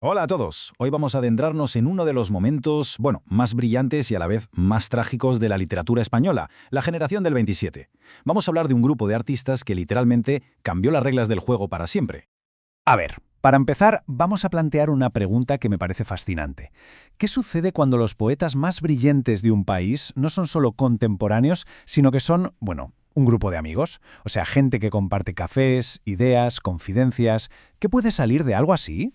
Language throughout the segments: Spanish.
Hola a todos. Hoy vamos a adentrarnos en uno de los momentos, más brillantes y a la vez más trágicos de la literatura española, la generación del 27. Vamos a hablar de un grupo de artistas que literalmente cambió las reglas del juego para siempre. A ver, para empezar, vamos a plantear una pregunta que me parece fascinante. ¿Qué sucede cuando los poetas más brillantes de un país no son solo contemporáneos, sino que son, un grupo de amigos? O sea, gente que comparte cafés, ideas, confidencias. ¿Qué puede salir de algo así?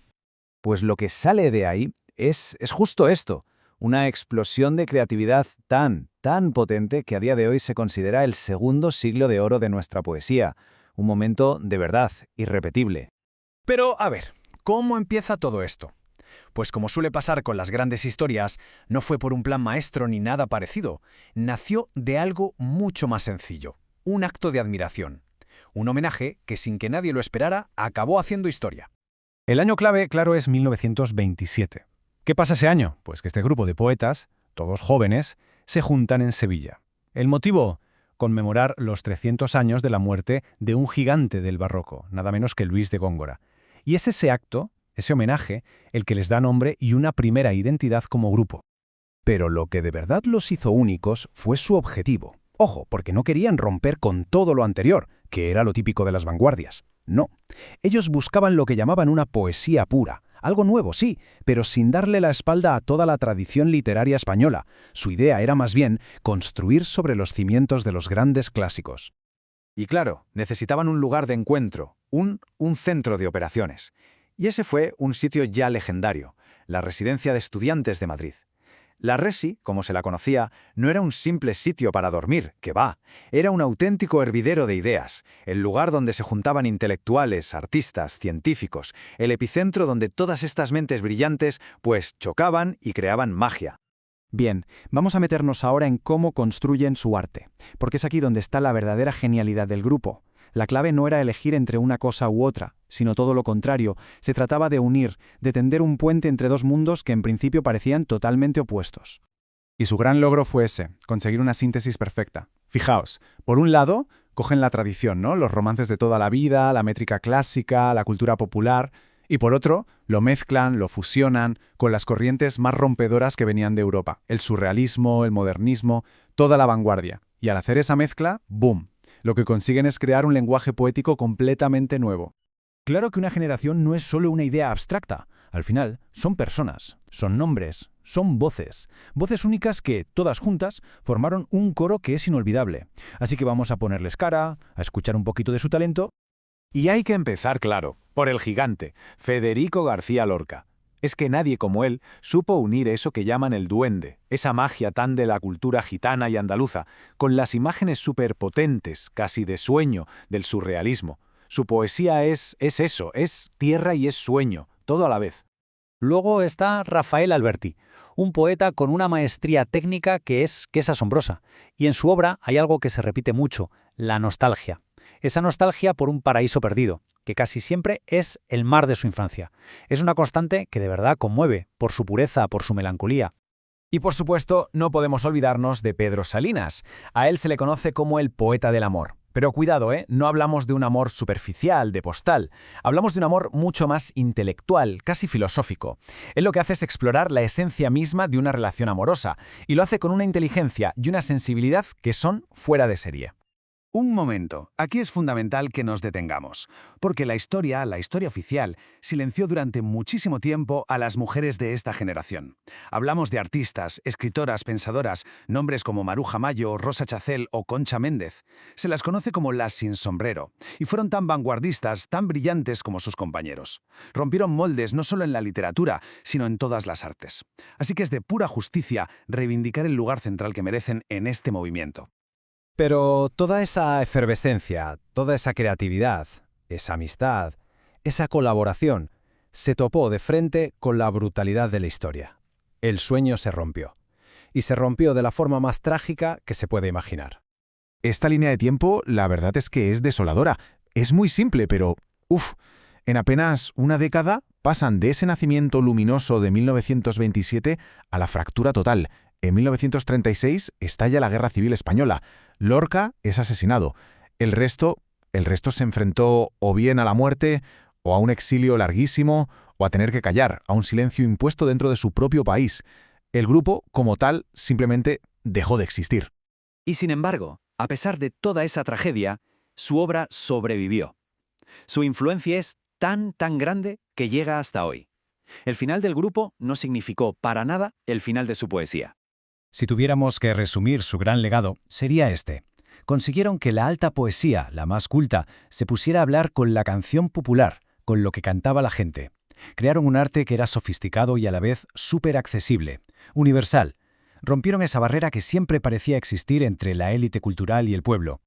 Pues lo que sale de ahí es justo esto, una explosión de creatividad tan potente que a día de hoy se considera el segundo siglo de oro de nuestra poesía, un momento de verdad irrepetible. Pero, a ver, ¿cómo empieza todo esto? Pues como suele pasar con las grandes historias, no fue por un plan maestro ni nada parecido. Nació de algo mucho más sencillo, un acto de admiración. Un homenaje que sin que nadie lo esperara acabó haciendo historia. El año clave, claro, es 1927. ¿Qué pasa ese año? Pues que este grupo de poetas, todos jóvenes, se juntan en Sevilla. ¿El motivo? Conmemorar los 300 años de la muerte de un gigante del barroco, nada menos que Luis de Góngora. Y es ese acto, ese homenaje, el que les da nombre y una primera identidad como grupo. Pero lo que de verdad los hizo únicos fue su objetivo. Ojo, porque no querían romper con todo lo anterior, que era lo típico de las vanguardias. No. Ellos buscaban lo que llamaban una poesía pura. Algo nuevo, sí, pero sin darle la espalda a toda la tradición literaria española. Su idea era más bien construir sobre los cimientos de los grandes clásicos. Y claro, necesitaban un lugar de encuentro, un centro de operaciones. Y ese fue un sitio ya legendario, la Residencia de Estudiantes de Madrid. La Resi, como se la conocía, no era un simple sitio para dormir, que va, era un auténtico hervidero de ideas, el lugar donde se juntaban intelectuales, artistas, científicos, el epicentro donde todas estas mentes brillantes, pues, chocaban y creaban magia. Bien, vamos a meternos ahora en cómo construyen su arte, porque es aquí donde está la verdadera genialidad del grupo. La clave no era elegir entre una cosa u otra, sino todo lo contrario, se trataba de unir, de tender un puente entre dos mundos que en principio parecían totalmente opuestos. Y su gran logro fue ese, conseguir una síntesis perfecta. Fijaos, por un lado, cogen la tradición, ¿no? Los romances de toda la vida, la métrica clásica, la cultura popular, y por otro, lo mezclan, lo fusionan con las corrientes más rompedoras que venían de Europa, el surrealismo, el modernismo, toda la vanguardia. Y al hacer esa mezcla, ¡boom!, lo que consiguen es crear un lenguaje poético completamente nuevo. Claro que una generación no es solo una idea abstracta. Al final, son personas, son nombres, son voces. Voces únicas que, todas juntas, formaron un coro que es inolvidable. Así que vamos a ponerles cara, a escuchar un poquito de su talento. Y hay que empezar, claro, por el gigante, Federico García Lorca. Es que nadie como él supo unir eso que llaman el duende, esa magia tan de la cultura gitana y andaluza, con las imágenes superpotentes, casi de sueño, del surrealismo. Su poesía es eso, es tierra y es sueño, todo a la vez. Luego está Rafael Alberti, un poeta con una maestría técnica que es asombrosa. Y en su obra hay algo que se repite mucho, la nostalgia. Esa nostalgia por un paraíso perdido, que casi siempre es el mar de su infancia. Es una constante que de verdad conmueve, por su pureza, por su melancolía. Y por supuesto, no podemos olvidarnos de Pedro Salinas. A él se le conoce como el poeta del amor. Pero cuidado, no hablamos de un amor superficial, de postal. Hablamos de un amor mucho más intelectual, casi filosófico. Él lo que hace es explorar la esencia misma de una relación amorosa, y lo hace con una inteligencia y una sensibilidad que son fuera de serie. Un momento, aquí es fundamental que nos detengamos, porque la historia oficial, silenció durante muchísimo tiempo a las mujeres de esta generación. Hablamos de artistas, escritoras, pensadoras, nombres como Maruja Mayo, Rosa Chacel o Concha Méndez. Se las conoce como las sin sombrero, y fueron tan vanguardistas, tan brillantes como sus compañeros. Rompieron moldes no solo en la literatura, sino en todas las artes. Así que es de pura justicia reivindicar el lugar central que merecen en este movimiento. Pero toda esa efervescencia, toda esa creatividad, esa amistad, esa colaboración, se topó de frente con la brutalidad de la historia. El sueño se rompió. Y se rompió de la forma más trágica que se puede imaginar. Esta línea de tiempo, la verdad es que es desoladora. Es muy simple, pero, en apenas una década pasan de ese nacimiento luminoso de 1927 a la fractura total. En 1936 estalla la Guerra Civil Española. Lorca es asesinado. El resto se enfrentó o bien a la muerte, o a un exilio larguísimo, o a tener que callar, a un silencio impuesto dentro de su propio país. El grupo, como tal, simplemente dejó de existir. Y sin embargo, a pesar de toda esa tragedia, su obra sobrevivió. Su influencia es tan grande que llega hasta hoy. El final del grupo no significó para nada el final de su poesía. Si tuviéramos que resumir su gran legado, sería este. Consiguieron que la alta poesía, la más culta, se pusiera a hablar con la canción popular, con lo que cantaba la gente. Crearon un arte que era sofisticado y a la vez súper accesible, universal. Rompieron esa barrera que siempre parecía existir entre la élite cultural y el pueblo.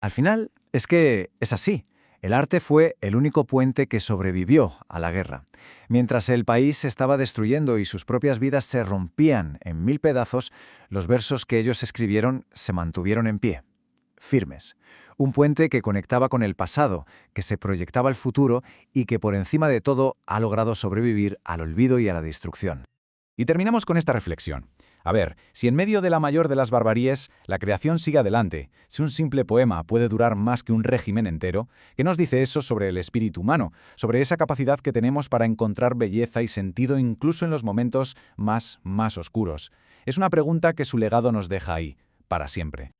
Al final, es que es así. El arte fue el único puente que sobrevivió a la guerra. Mientras el país se estaba destruyendo y sus propias vidas se rompían en 1000 pedazos, los versos que ellos escribieron se mantuvieron en pie, firmes. Un puente que conectaba con el pasado, que se proyectaba al futuro y que por encima de todo ha logrado sobrevivir al olvido y a la destrucción. Y terminamos con esta reflexión. A ver, si en medio de la mayor de las barbaries la creación sigue adelante, si un simple poema puede durar más que un régimen entero, ¿qué nos dice eso sobre el espíritu humano, sobre esa capacidad que tenemos para encontrar belleza y sentido incluso en los momentos más oscuros? Es una pregunta que su legado nos deja ahí, para siempre.